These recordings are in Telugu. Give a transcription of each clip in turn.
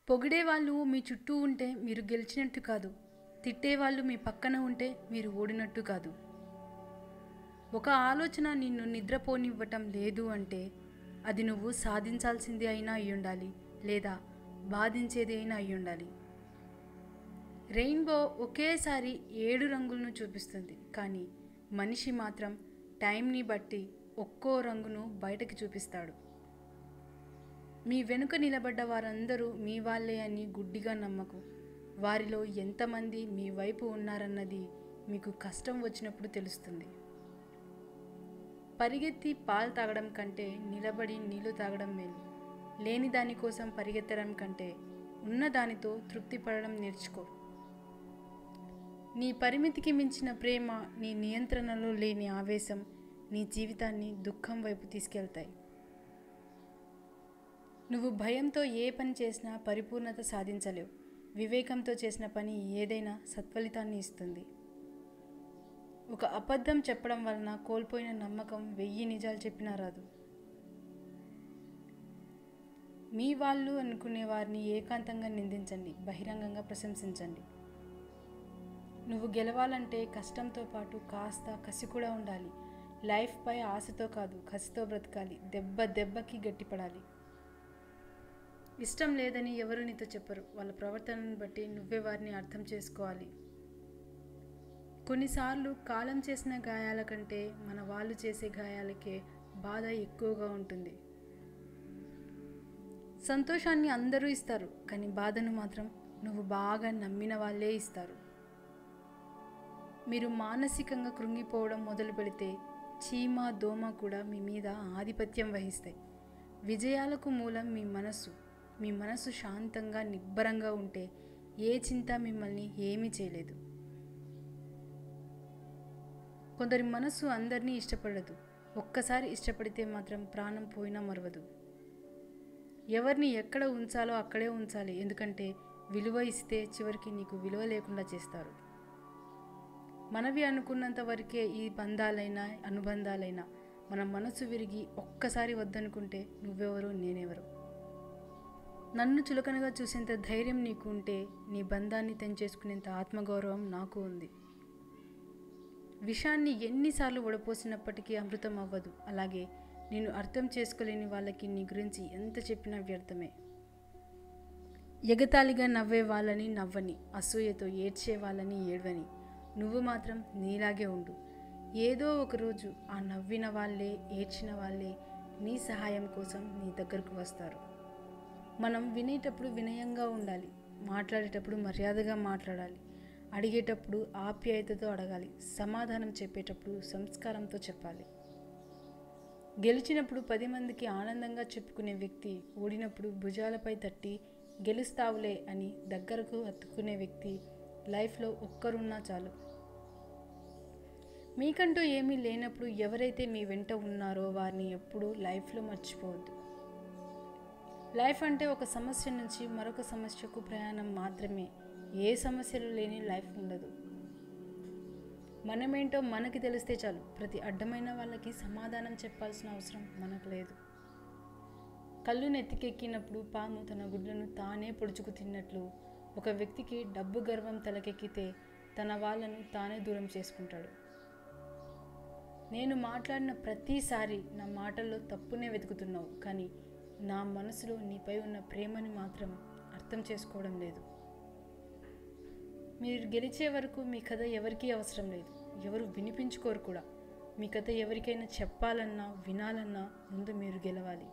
పొగిడేవాళ్ళు మీ చుట్టూ ఉంటే మీరు గెలిచినట్టు కాదు. తిట్టేవాళ్ళు మీ పక్కన ఉంటే మీరు ఓడినట్టు కాదు. ఒక ఆలోచన నిన్ను నిద్రపోనివ్వటం లేదు అంటే అది నువ్వు సాధించాల్సింది అయినా అయ్యుండాలి, లేదా బాధించేది అయినా అయ్యుండాలి. రెయిన్బో ఒకేసారి 7 రంగులను చూపిస్తుంది, కానీ మనిషి మాత్రం టైంని బట్టి ఒక్కో రంగును బయటకి చూపిస్తాడు. మీ వెనుక నిలబడ్డ వారందరూ మీ వాళ్ళే అని గుడ్డిగా నమ్మకు. వారిలో ఎంతమంది మీ వైపు ఉన్నారన్నది మీకు కష్టం వచ్చినప్పుడు తెలుస్తుంది. పరిగెత్తి పాలు తాగడం కంటే నిలబడి నీళ్లు తాగడం మేలు. లేని దానికోసం పరిగెత్తడం కంటే ఉన్న దానితో తృప్తి పడడం నేర్చుకో. నీ పరిమితికి మించిన ప్రేమ, నీ నియంత్రణలో లేని ఆవేశం నీ జీవితాన్ని దుఃఖం వైపు తీసుకెళ్తాయి. నువ్వు భయంతో ఏ పని చేసినా పరిపూర్ణత సాధించలేవు. వివేకంతో చేసిన పని ఏదైనా సత్ఫలితాన్ని ఇస్తుంది. ఒక అబద్ధం చెప్పడం వలన కోల్పోయిన నమ్మకం 1000 నిజాలు చెప్పినా రాదు. మీ వాళ్ళు అనుకునే వారిని ఏకాంతంగా నిందించండి, బహిరంగంగా ప్రశంసించండి. నువ్వు గెలవాలంటే కష్టంతో పాటు కాస్త కసి కూడా ఉండాలి. లైఫ్పై ఆశతో కాదు, కసితో బ్రతకాలి. దెబ్బ దెబ్బకి గట్టిపడాలి. ఇష్టం లేదని ఎవరు నీతో చెప్పరు. వాళ్ళ ప్రవర్తనను బట్టి నువ్వే వారిని అర్థం చేసుకోవాలి. కొన్నిసార్లు కాలం చేసిన గాయాల కంటే మన వాళ్ళు చేసే గాయాలకే బాధ ఎక్కువగా ఉంటుంది. సంతోషాన్ని అందరూ ఇస్తారు, కానీ బాధను మాత్రం నువ్వు బాగా నమ్మిన వాళ్ళే ఇస్తారు. మీరు మానసికంగా కృంగిపోవడం మొదలు పెడితే చీమ, దోమ కూడా మీ మీద ఆధిపత్యం వహిస్తాయి. విజయాలకు మూలం మీ మనస్సు. మీ మనసు శాంతంగా నిబ్బరంగా ఉంటే ఏ చింత మిమ్మల్ని ఏమీ చేయలేదు. కొందరి మనసు అందరినీ ఇష్టపడదు. ఒక్కసారి ఇష్టపడితే మాత్రం ప్రాణం పోయినా మరవదు. ఎవరిని ఎక్కడ ఉంచాలో అక్కడే ఉంచాలి, ఎందుకంటే విలువ ఇస్తే చివరికి నీకు విలువ లేకుండా చేస్తారు. మనవి అనుకున్నంత వరకే ఈ బంధాలైనా అనుబంధాలైనా. మన మనసు విరిగి ఒక్కసారి వద్దనుకుంటే నువ్వెవరో నేనెవరో. నన్ను చులకనగా చూసేంత ధైర్యం నీకు ఉంటే నీ బంధాన్ని తెంచేసుకునేంత ఆత్మగౌరవం నాకు ఉంది. విషాన్ని ఎన్నిసార్లు వడపోసినప్పటికీ అమృతం అవ్వదు. అలాగే నేను అర్థం చేసుకోలేని వాళ్ళకి నీ గురించి ఎంత చెప్పినా వ్యర్థమే. ఎగతాళిగా నవ్వే వాళ్ళని నవ్వని, అసూయతో ఏడ్చే వాళ్ళని ఏడ్వని. నువ్వు మాత్రం నీలాగే ఉండు. ఏదో ఒకరోజు ఆ నవ్విన వాళ్ళే, ఏడ్చిన వాళ్ళే నీ సహాయం కోసం నీ దగ్గరకు వస్తారు. మనం వినేటప్పుడు వినయంగా ఉండాలి, మాట్లాడేటప్పుడు మర్యాదగా మాట్లాడాలి, అడిగేటప్పుడు ఆప్యాయతతో అడగాలి, సమాధానం చెప్పేటప్పుడు సంస్కారంతో చెప్పాలి. గెలిచినప్పుడు 10 మందికి ఆనందంగా చెప్పుకునే వ్యక్తి ఓడినప్పుడు భుజాలపై తట్టి గెలుస్తావులే అని దగ్గరకు హత్తుకునే వ్యక్తి లైఫ్లో ఒక్కరున్నా చాలు. మీకంటూ ఏమీ లేనప్పుడు ఎవరైతే మీ వెంట ఉన్నారో వారిని ఎప్పుడూ లైఫ్లో మర్చిపోవద్దు. లైఫ్ అంటే ఒక సమస్య నుంచి మరొక సమస్యకు ప్రయాణం మాత్రమే. ఏ సమస్యలు లేని లైఫ్ ఉండదు. మనమేంటో మనకి తెలిస్తే చాలు. ప్రతి అడ్డమైన వాళ్ళకి సమాధానం చెప్పాల్సిన అవసరం మనకు లేదు. కళ్ళు నెత్తికెక్కినప్పుడు పాము తన గుడ్లను తానే పొడుచుకు తిన్నట్లు ఒక వ్యక్తికి డబ్బు గర్వం తలకెక్కితే తన వాళ్ళను తానే దూరం చేసుకుంటాడు. నేను మాట్లాడిన ప్రతిసారి నా మాటల్లో తప్పునే వెతుకుతున్నావు, కానీ నా మనసులో నీపై ఉన్న ప్రేమని మాత్రం అర్థం చేసుకోవడం లేదు. మీరు గెలిచే వరకు మీ కథ ఎవరికీ అవసరం లేదు. ఎవరు వినిపించుకోరు కూడా. మీ కథ ఎవరికైనా చెప్పాలన్నా వినాలన్నా ముందు మీరు గెలవాలి.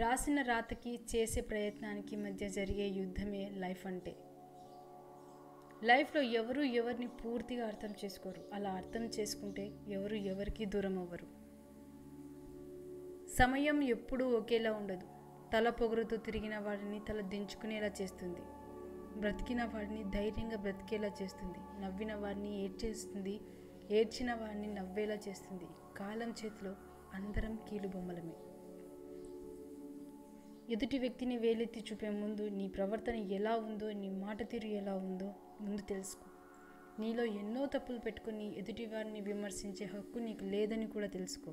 రాసిన రాతకి చేసే ప్రయత్నానికి మధ్య జరిగే యుద్ధమే లైఫ్ అంటే. లైఫ్లో ఎవరు ఎవరిని పూర్తిగా అర్థం చేసుకోరు. అలా అర్థం చేసుకుంటే ఎవరు ఎవరికి దూరం అవ్వరు. సమయం ఎప్పుడూ ఒకేలా ఉండదు. తల పొగరుతో తిరిగిన వాడిని తల దించుకునేలా చేస్తుంది. బ్రతికిన వాడిని ధైర్యంగా బ్రతికేలా చేస్తుంది. నవ్విన వాడిని ఏడ్చేస్తుంది. ఏడ్చిన వాడిని నవ్వేలా చేస్తుంది. కాలం చేతిలో అందరం కీలుబొమ్మలమే. ఎదుటి వ్యక్తిని వేలెత్తి చూపే ముందు నీ ప్రవర్తన ఎలా ఉందో, నీ మాట తీరు ఎలా ఉందో ముందు తెలుసుకో. నీలో ఎన్నో తప్పులు పెట్టుకుని ఎదుటి వారిని విమర్శించే హక్కు నీకు లేదని కూడా తెలుసుకో.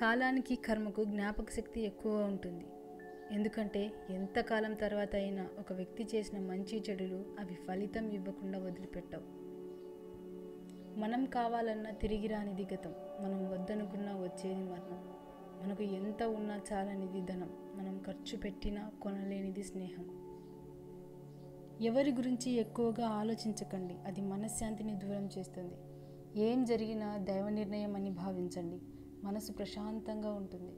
కాలానికి, కర్మకు జ్ఞాపక శక్తి ఎక్కువ ఉంటుంది. ఎందుకంటే ఎంతకాలం తర్వాత అయినా ఒక వ్యక్తి చేసిన మంచి చెడులు అవి ఫలితం ఇవ్వకుండా వదిలిపెట్టవు. మనం కావాలన్నా తిరిగి రానిది గతం, మనం వద్దనుకున్నా వచ్చేది మరణం. మనకు ఎంత ఉన్నా చాలనిది ధనం, మనం ఖర్చు పెట్టినా కొనలేనిది స్నేహం. ఎవరి గురించి ఎక్కువగా ఆలోచించకండి, అది మనశ్శాంతిని దూరం చేస్తుంది. ఏం జరిగినా దైవ నిర్ణయం అని భావించండి, మనసు ప్రశాంతంగా ఉంటుంది.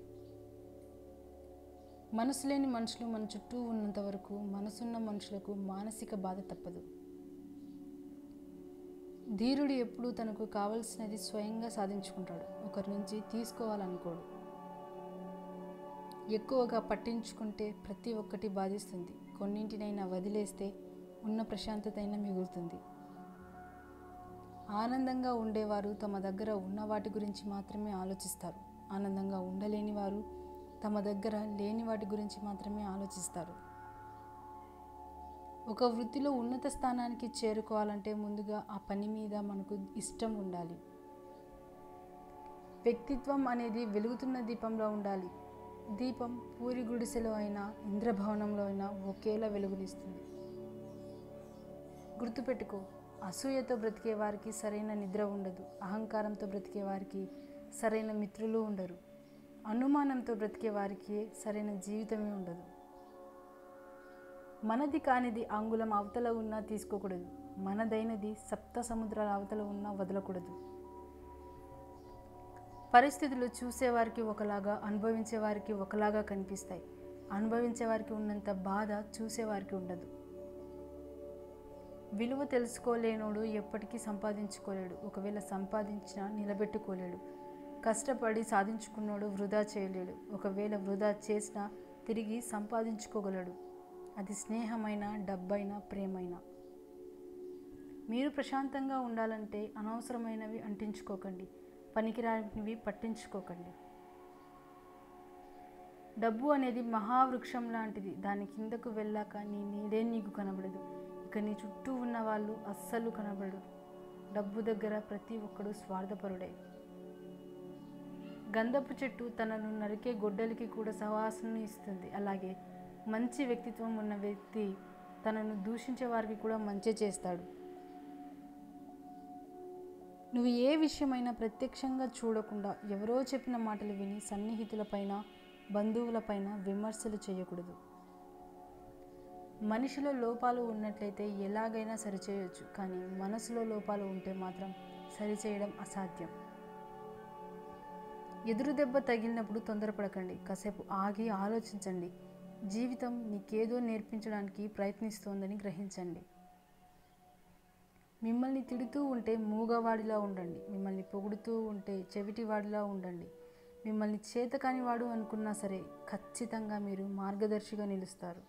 మనసు లేని మనుషులు మన చుట్టూ ఉన్నంత వరకు మనసున్న మనుషులకు మానసిక బాధ తప్పదు. ధీరుడు ఎప్పుడూ తనకు కావలసినది స్వయంగా సాధించుకుంటాడు, ఒకరి నుంచి తీసుకోవాలనుకోడు. ఎక్కువగా పట్టించుకుంటే ప్రతి ఒక్కటి బాధిస్తుంది, కొన్నింటినైనా వదిలేస్తే ఉన్న ప్రశాంతత అయినా మిగులుతుంది. ఆనందంగా ఉండేవారు తమ దగ్గర ఉన్న వాటి గురించి మాత్రమే ఆలోచిస్తారు, ఆనందంగా ఉండలేని వారు తమ దగ్గర లేని వాటి గురించి మాత్రమే ఆలోచిస్తారు. ఒక వృత్తిలో ఉన్నత స్థానానికి చేరుకోవాలంటే ముందుగా ఆ పని మీద మనకు ఇష్టం ఉండాలి. వ్యక్తిత్వం అనేది వెలుగుతున్న దీపంలో ఉండాలి. దీపం పూరి గుడిసెలో అయినా ఇంద్రభవనంలో అయినా ఒకేలా వెలుగునిస్తుంది. గుర్తుపెట్టుకో, అసూయతో బ్రతికే వారికి సరైన నిద్ర ఉండదు, అహంకారంతో బ్రతికే వారికి సరైన మిత్రులు ఉండరు, అనుమానంతో బ్రతికే వారికి సరైన జీవితమే ఉండదు. మనది కానిది అంగుళం అవతల ఉన్నా తీసుకోకూడదు, మనదైనది సప్త సముద్రాల అవతల ఉన్నా వదలకూడదు. పరిస్థితులు చూసేవారికి ఒకలాగా, అనుభవించేవారికి ఒకలాగా కనిపిస్తాయి. అనుభవించేవారికి ఉన్నంత బాధ చూసేవారికి ఉండదు. విలువ తెలుసుకోలేనోడు ఎప్పటికీ సంపాదించుకోలేడు, ఒకవేళ సంపాదించినా నిలబెట్టుకోలేడు. కష్టపడి సాధించుకున్నోడు వృధా చేయలేడు, ఒకవేళ వృధా చేసినా తిరిగి సంపాదించుకోగలడు. అది స్నేహమైనా, డబ్బైనా, ప్రేమైనా. మీరు ప్రశాంతంగా ఉండాలంటే అనవసరమైనవి అంటించుకోకండి, పనికిరానివి పట్టించుకోకండి. డబ్బు అనేది మహావృక్షం లాంటిది, దాని కిందకు వెళ్ళాక నీ నీడే నీకు కనబడదు, ఇక నీ చుట్టూ ఉన్న వాళ్ళు అస్సలు కనబడరు. డబ్బు దగ్గర ప్రతి ఒక్కడు స్వార్థపరుడే. గంధపు చెట్టు తనను నరికే గొడ్డలికి కూడా సవాసనను ఇస్తుంది, అలాగే మంచి వ్యక్తిత్వం ఉన్న వ్యక్తి తనను దూషించే వారికి కూడా మంచి చేస్తాడు. నువ్వు ఏ విషయమైనా ప్రత్యక్షంగా చూడకుండా ఎవరో చెప్పిన మాటలు విని సన్నిహితులపైన, బంధువులపైన విమర్శలు చేయకూడదు. మనిషిలో లోపాలు ఉన్నట్లయితే ఎలాగైనా సరిచేయొచ్చు, కానీ మనసులో లోపాలు ఉంటే మాత్రం సరిచేయడం అసాధ్యం. ఎదురు దెబ్బ తగిలినప్పుడు తొందరపడకండి, కాసేపు ఆగి ఆలోచించండి. జీవితం నీకేదో నేర్పించడానికి ప్రయత్నిస్తోందని గ్రహించండి. మిమ్మల్ని తిడుతూ ఉంటే మూగవాడిలా ఉండండి, మిమ్మల్ని పొగుడుతూ ఉంటే చెవిటివాడిలా ఉండండి. మిమ్మల్ని చేతకానివాడు అనుకున్నా సరే ఖచ్చితంగా మీరు మార్గదర్శిగా నిలుస్తారు.